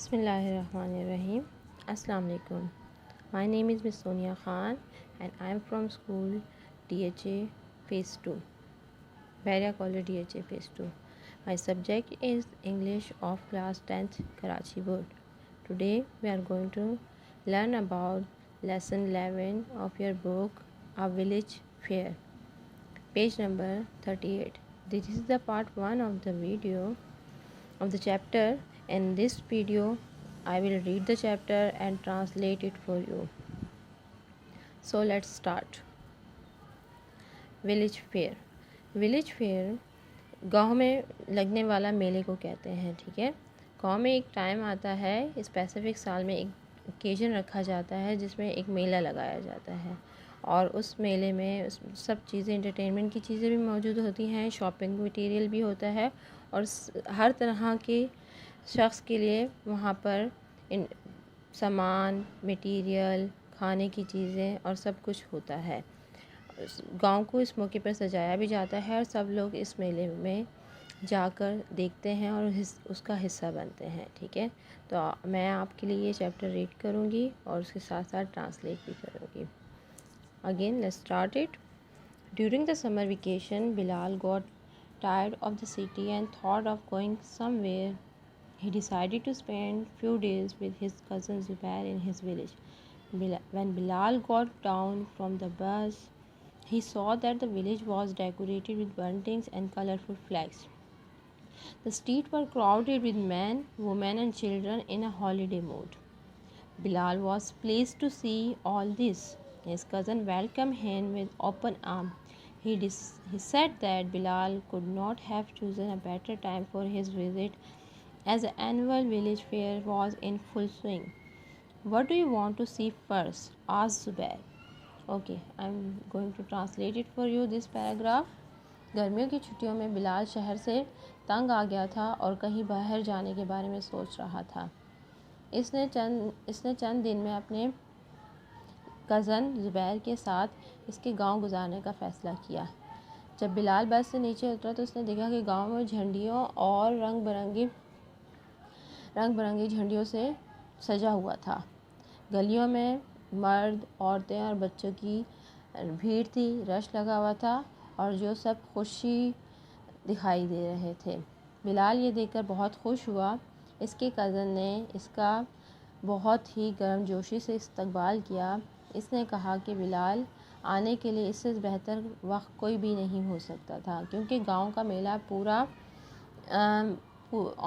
Bismillahirrahmanirrahim. Assalamu alaikum. My name is Miss Sonia Khan and I am from school DHA Phase 2. Bahria College DHA Phase 2. My subject is English of class 10th Karachi Board. Today we are going to learn about lesson 11 of your book A Village Fair. Page number 38. This is the part 1 of the video of the chapter. In this video I will read the chapter and translate it for you. So let's start. Village fair. Village fair गांव में लगने वाला मेले को कहते हैं. ठीक है, गांव में एक टाइम आता है, स्पेसिफिक साल में एक ओकेजन रखा जाता है जिसमें एक मेला लगाया जाता है और उस मेले में सब चीज़ें, एंटरटेनमेंट की चीज़ें भी मौजूद होती हैं, शॉपिंग मटेरियल भी होता है और हर तरह के शख्स के लिए वहाँ पर सामान, मटेरियल, खाने की चीज़ें और सब कुछ होता है. गांव को इस मौके पर सजाया भी जाता है और सब लोग इस मेले में जाकर देखते हैं और उसका हिस्सा बनते हैं. ठीक है, तो मैं आपके लिए ये चैप्टर रीड करूँगी और उसके साथ साथ ट्रांसलेट भी करूँगी. Again let's start it. During the summer vacation Bilal got tired of the city and thought of going somewhere. He decided to spend few days with his cousin Zubair in his village. When Bilal got down from the bus, he saw that the village was decorated with buntings and colorful flags. The streets were crowded with men, women and children in a holiday mood. Bilal was pleased to see all this. His cousin welcomed him with open arms. He said that Bilal could not have chosen a better time for his visit as the annual village fair was in full swing. What do you want to see first? Asked Zubair. Okay, I'm going to translate it for you this paragraph. गर्मियों की छुट्टियों में बिलाल शहर से तंग आ गया था और कहीं बाहर जाने के बारे में सोच रहा था. इसने चंद दिन में अपने कज़न ज़ुबैर के साथ इसके गांव गुजारने का फ़ैसला किया. जब बिलाल बस से नीचे उतरा तो उसने देखा कि गांव में झंडियों और रंग बिरंगी झंडियों से सजा हुआ था. गलियों में मर्द, औरतें और बच्चों की भीड़ थी. रश लगा हुआ था और जो सब खुशी दिखाई दे रहे थे. बिलाल ये देखकर बहुत खुश हुआ. इसके कज़न ने इसका बहुत ही गर्मजोशी से इस्तकबाल किया. इसने कहा कि बिलाल आने के लिए इससे बेहतर वक्त कोई भी नहीं हो सकता था क्योंकि गांव का मेला पूरा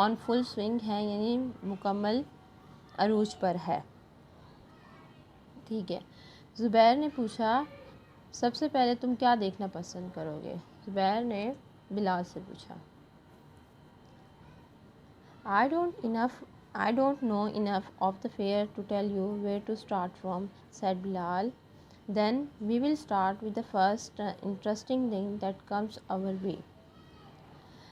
ऑन फुल स्विंग है, यानी मुकम्मल अरूज पर है. ठीक है, ज़ुबैर ने पूछा, सबसे पहले तुम क्या देखना पसंद करोगे? ज़ुबैर ने बिलाल से पूछा. I don't know enough of the fair to tell you where to start from, said Bilal. Then we will start with the first interesting thing that comes our way.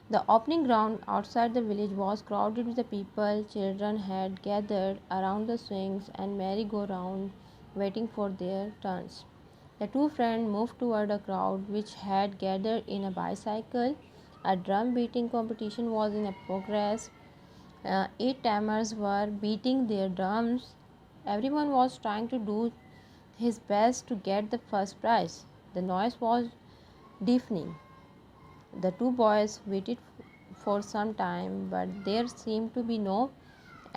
The opening ground outside the village was crowded with the people. Children had gathered around the swings and merry-go-round, waiting for their turns. The two friends moved toward a crowd which had gathered in a bicycle. A drum beating competition was in progress. 8 tamers were beating their drums. Everyone was trying to do his best to get the first prize. The noise was deafening. The two boys waited for some time, but there seemed to be no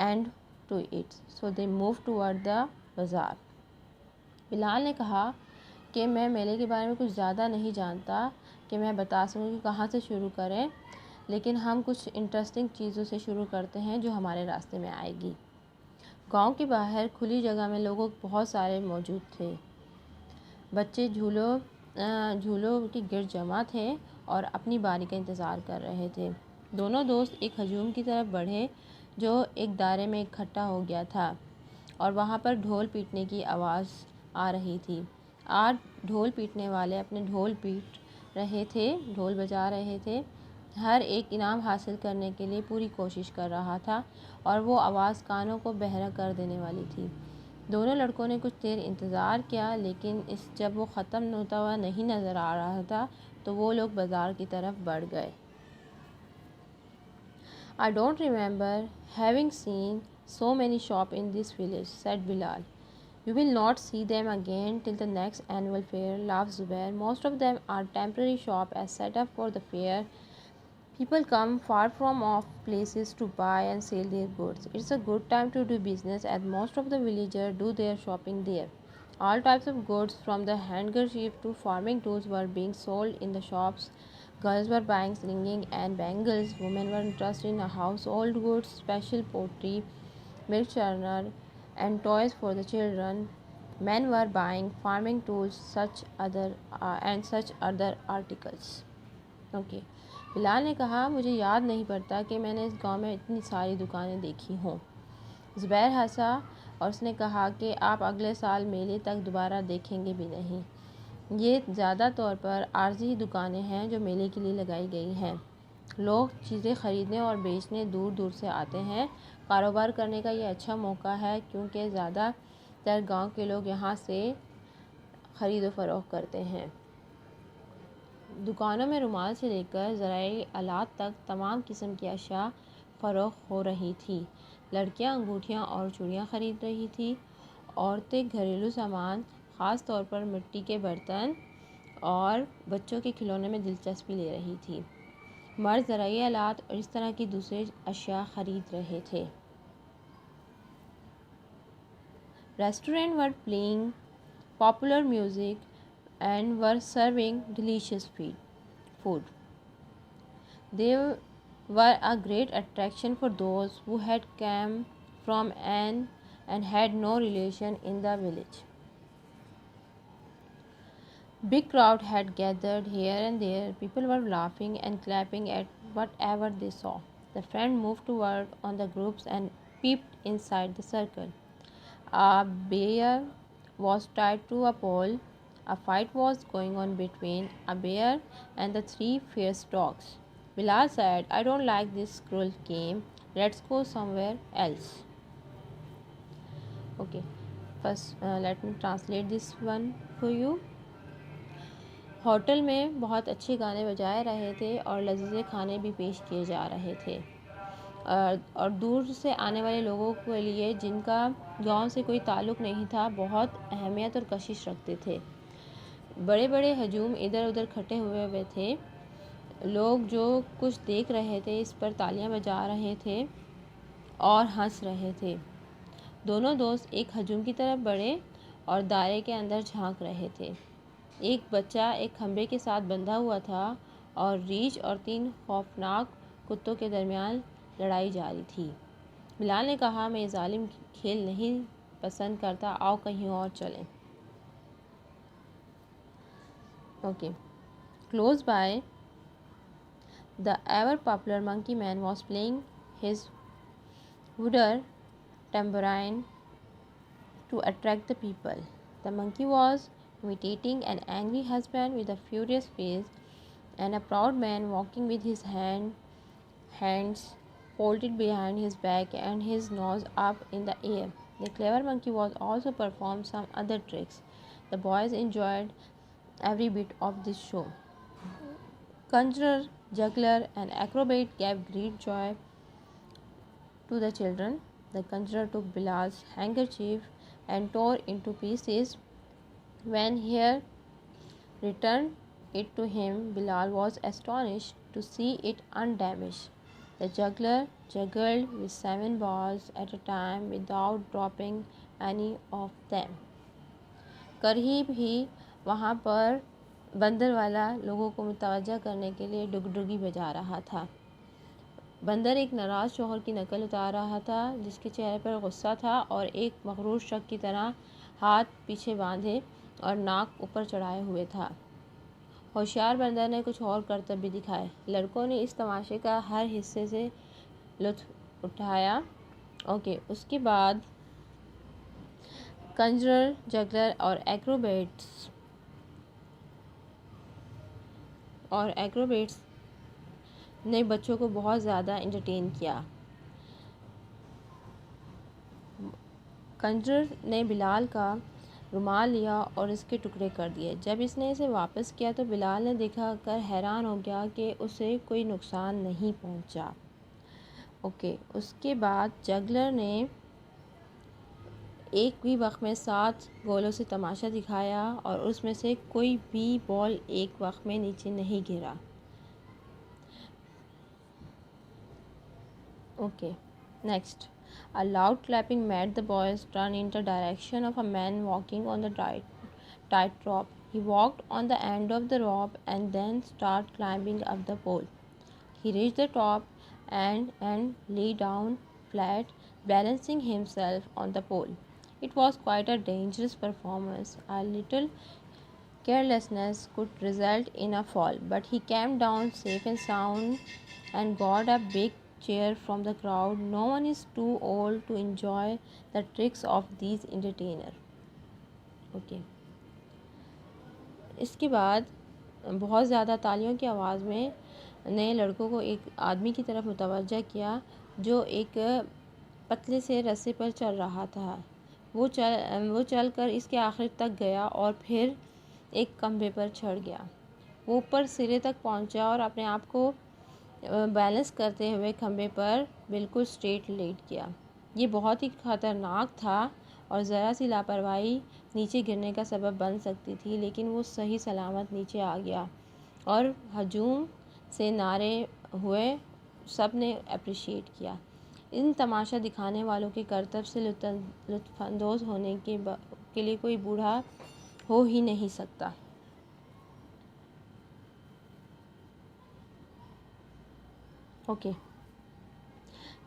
end to it, so they moved toward the bazaar. Bilal ने कहा कि मैं मेले के बारे में कुछ ज़्यादा नहीं जानता कि मैं बता सकूं कि कहाँ से शुरू करें, लेकिन हम कुछ इंटरेस्टिंग चीज़ों से शुरू करते हैं जो हमारे रास्ते में आएगी. गांव के बाहर खुली जगह में लोग बहुत सारे मौजूद थे. बच्चे झूलों के गिर्द जमा थे और अपनी बारी का इंतज़ार कर रहे थे. दोनों दोस्त एक हजूम की तरफ बढ़े जो एक दायरे में इकट्ठा हो गया था और वहाँ पर ढोल पीटने की आवाज़ आ रही थी. 8 ढोल पीटने वाले अपने ढोल पीट रहे थे, ढोल बजा रहे थे. हर एक इनाम हासिल करने के लिए पूरी कोशिश कर रहा था और वो आवाज़ कानों को बहरा कर देने वाली थी. दोनों लड़कों ने कुछ देर इंतज़ार किया, लेकिन जब वो ख़त्म होता हुआ नहीं नज़र आ रहा था तो वो लोग बाज़ार की तरफ बढ़ गए. I don't remember having seen So many shop in this village, said Bilal. You will not see them again till the next annual fair, laughed Zubair. Most of them are temporary shop as set up for the fair. People come far from off places to buy and sell their goods. It's a good time to do business as most of the villagers do their shopping there. All types of goods from the handkerchief to farming tools were being sold in the shops. Girls were buying ringing and bangles. Women were interested in household goods, special pottery, milk churner, and toys for the children. Men were buying farming tools, such other articles. Okay Bilal ने कहा, मुझे याद नहीं पड़ता कि मैंने इस गांव में इतनी सारी दुकानें देखी हों। ज़ुबैर हंसा और उसने कहा कि आप अगले साल मेले तक दोबारा देखेंगे भी नहीं। ये ज़्यादा तौर पर आर्जी दुकानें हैं जो मेले के लिए लगाई गई हैं। लोग चीज़ें ख़रीदने और बेचने दूर दूर से आते हैं। कारोबार करने का ये अच्छा मौका है क्योंकि ज़्यादातर गांव के लोग यहाँ से ख़रीद फ़रोख्त करते हैं। दुकानों में रुमाल से लेकर ज़राई आलात तक तमाम किस्म की अशिया फ़रोख्त हो रही थी। लड़कियां अंगूठियां और चूड़ियां ख़रीद रही थी। औरतें घरेलू सामान, ख़ास तौर पर मिट्टी के बर्तन और बच्चों के खिलौने में दिलचस्पी ले रही थी। मर्द ज़राई आलात और इस तरह की दूसरी अशिया ख़रीद रहे थे। Restaurant were playing popular music and were serving delicious food. They were a great attraction for those who had come from and had no relation in the village. Big crowd had gathered here and there. People were laughing and clapping at whatever they saw. The friend moved toward on the groups and peeped inside the circle. A bear was tied to a pole. A fight was going on between a bear and the three fierce dogs. Bilal said, I don't like this cruel game. Let's go somewhere else. Okay, first let me translate this one for you. Hotel में बहुत अच्छे गाने बजाए रहे थे और लजीज़े खाने भी पेश किए जा रहे थे। और दूर से आने वाले लोगों के लिए जिनका गांव से कोई ताल्लुक़ नहीं था बहुत अहमियत और कशिश रखते थे। बड़े बड़े हजूम इधर उधर इकट्ठे हुए थे। लोग जो कुछ देख रहे थे इस पर तालियां बजा रहे थे और हंस रहे थे। दोनों दोस्त एक हजूम की तरफ बढ़े और दायरे के अंदर झांक रहे थे। एक बच्चा एक खंबे के साथ बंधा हुआ था और रीछ और 3 खौफनाक कुत्तों के दरमियान लड़ाई जारी थी। बिलाल ने कहा, मैं ये जालिम खेल नहीं पसंद करता, आओ कहीं और चलें। Okay. Close by, the ever popular monkey man was playing his wooden tambourine to attract the people. The monkey was imitating an angry husband with a furious face and a proud man walking with his hands folded behind his back and his nose up in the air. The clever monkey was also performed some other tricks. The boys enjoyed every bit of this show. Conjurer, juggler, and acrobat gave great joy to the children. The conjurer took Bilal's handkerchief and tore into pieces. When he returned it to him, Bilal was astonished to see it undamaged. The juggler juggled with 7 balls at a time without dropping any of them. करीब ही वहाँ पर बंदर वाला लोगों को मुतवज्जा करने के लिए डुगडुगी बजा रहा था। बंदर एक नाराज़ शौहर की नकल उतार रहा था जिसके चेहरे पर गुस्सा था और एक मगरूर शख्स की तरह हाथ पीछे बांधे और नाक ऊपर चढ़ाए हुए था। होशियार बंदर ने कुछ और करतब भी दिखाए। लड़कों ने इस तमाशे का हर हिस्से से लुत्फ़ उठाया। उसके बाद कंजरर, जगलर और एक्रोबेट्स ने बच्चों को बहुत ज़्यादा एंटरटेन किया। कंजरर ने बिलाल का रुमाल लिया और इसके टुकड़े कर दिए। जब इसने इसे वापस किया तो बिलाल ने देखा कर हैरान हो गया कि उसे कोई नुकसान नहीं पहुंचा। ओके, उसके बाद जगलर ने एक भी वक्त में 7 गोलों से तमाशा दिखाया और उसमें से कोई भी बॉल एक वक्त में नीचे नहीं गिरा। Okay, next, a loud clapping made the boys turn in the direction of a man walking on the tightrope. He walked on the end of the rope and then started climbing up the pole. He reached the top and lay down flat, balancing himself on the pole. It was quite a dangerous performance. A little carelessness could result in a fall, but he came down safe and sound and got a big cheer from the crowd. No one is too old to enjoy the tricks of these entertainers. Okay. इसके बाद बहुत ज़्यादा तालियों की आवाज़ में नए लड़कों को एक आदमी की तरफ मुतवज्जा किया जो एक पतले से रस्से पर चल रहा था। वो चल कर इसके आखिर तक गया और फिर एक खंभे पर चढ़ गया। वो ऊपर सिरे तक पहुंचा और अपने आप को बैलेंस करते हुए खंभे पर बिल्कुल स्ट्रेट लेट गया। ये बहुत ही ख़तरनाक था और ज़रा सी लापरवाही नीचे गिरने का सबब बन सकती थी, लेकिन वो सही सलामत नीचे आ गया और हजूम से नारे हुए। सब ने अप्रिशिएट किया। इन तमाशा दिखाने वालों के करतब से लुत्फ़अंदोज़ होने के लिए कोई बूढ़ा हो ही नहीं सकता। Okay.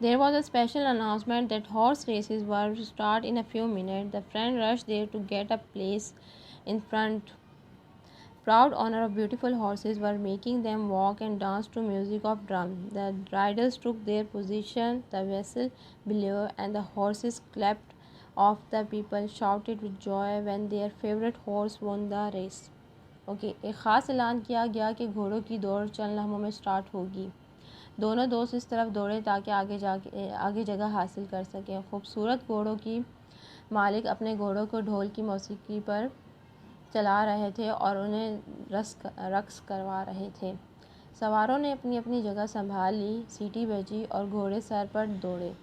There was a special announcement that horse races were to start in a few minutes. The friend rushed there to get a place in front. Proud owner of beautiful horses were making them walk and dance to music of drum. The riders took their position, the vessel below, and the horses clapped off. The people shouted with joy when their favorite horse won the race. Okay, एक ख़ास ऐलान किया गया कि घोड़ों की दौड़ चंद लम्हों में स्टार्ट होगी। दोनों दोस्त इस तरफ दौड़े ताकि आगे जगह हासिल कर सकें। खूबसूरत घोड़ों की मालिक अपने घोड़ों को ढोल की मौसीकी पर चला रहे थे और उन्हें रक्स करवा रहे थे। सवारों ने अपनी अपनी जगह संभाल ली, सीटी बजी और घोड़े सर पर दौड़े।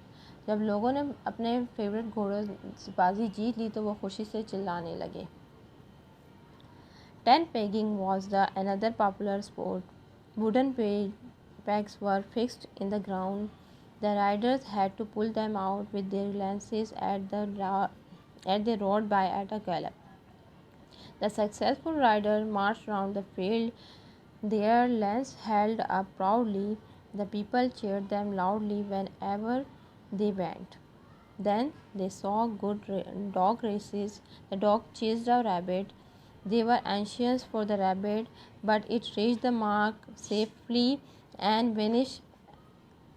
जब लोगों ने अपने फेवरेट घोड़ों से बाजी जीत ली तो वो खुशी से चिल्लाने लगे। Tent pegging was another popular sport. Wooden pegs were fixed in the ground. The riders had to pull them out with their lances as they rode by at a gallop. The successful rider marched round the field, their lance held up proudly. The people cheered them loudly whenever they went. Then they saw good dog races. The dog chased a rabbit. They were anxious for the rabbit, but it reached the mark safely and vanished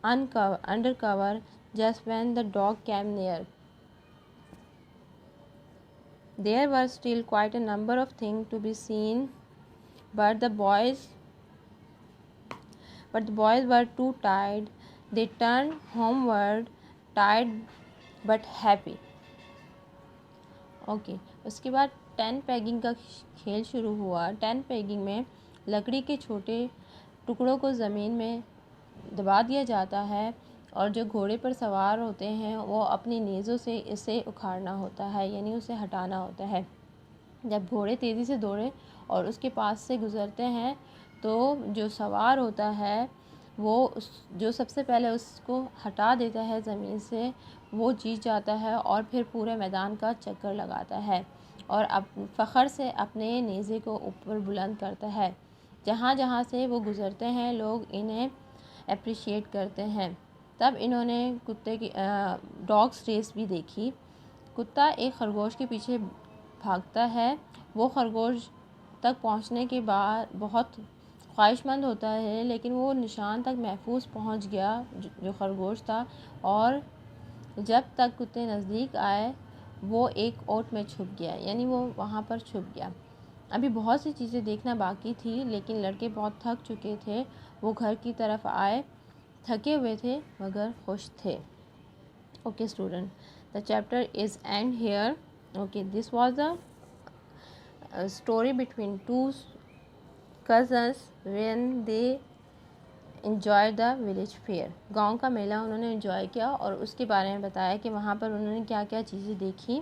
under cover just when the dog came near. There were still quite a number of things to be seen, but the boys were too tired. They turned homeward, tired but happy. Okay, उसके बाद ten paging का खेल शुरू हुआ। Ten paging में लकड़ी के छोटे टुकड़ों को ज़मीन में दबा दिया जाता है और जो घोड़े पर सवार होते हैं वो अपनी नेज़ों से इसे उखाड़ना होता है, यानी उसे हटाना होता है। जब घोड़े तेज़ी से दौड़े और उसके पास से गुज़रते हैं तो जो सवार होता है वो जो सबसे पहले उसको हटा देता है ज़मीन से, वो जीत जाता है और फिर पूरे मैदान का चक्कर लगाता है और फ़ख्र से अपने नेज़े को ऊपर बुलंद करता है। जहाँ जहाँ से वो गुज़रते हैं लोग इन्हें अप्रिशिएट करते हैं। तब इन्होंने कुत्ते की डॉग्स रेस भी देखी। कुत्ता एक खरगोश के पीछे भागता है। वो खरगोश तक पहुंचने के बाद बहुत ख्वाहिशमंद होता है, लेकिन वो निशान तक महफूज पहुंच गया जो खरगोश था, और जब तक कुत्ते नज़दीक आए वो एक ओट में छुप गया, यानी वो वहाँ पर छुप गया। अभी बहुत सी चीज़ें देखना बाकी थी, लेकिन लड़के बहुत थक चुके थे। वो घर की तरफ आए, थके हुए थे मगर खुश थे। Okay student, the chapter is and here. Okay, this was the story between two cousins when they enjoy the village fair, गांव का मेला उन्होंने इन्जॉय किया और उसके बारे में बताया कि वहाँ पर उन्होंने क्या क्या चीज़ें देखी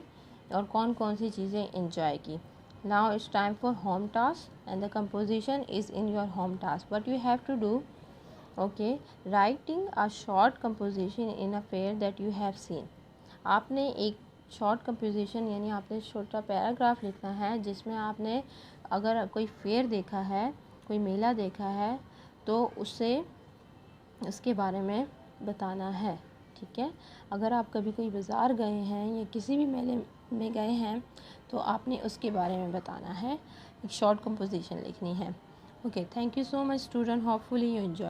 और कौन कौन सी चीज़ें इन्जॉय की. Now it's time for home task and the composition is in your home task. What you have to do, okay, writing a short composition in a fair that you have seen. आपने एक short composition यानी आपने छोटा paragraph लिखना है जिसमें आपने अगर कोई फेयर देखा है, कोई मेला देखा है, तो उससे उसके बारे में बताना है. ठीक है, अगर आप कभी कोई बाज़ार गए हैं या किसी भी मेले में गए हैं तो आपने उसके बारे में बताना है, एक शॉर्ट कंपोजिशन लिखनी है. Okay, thank you so much student, hopefully you enjoy.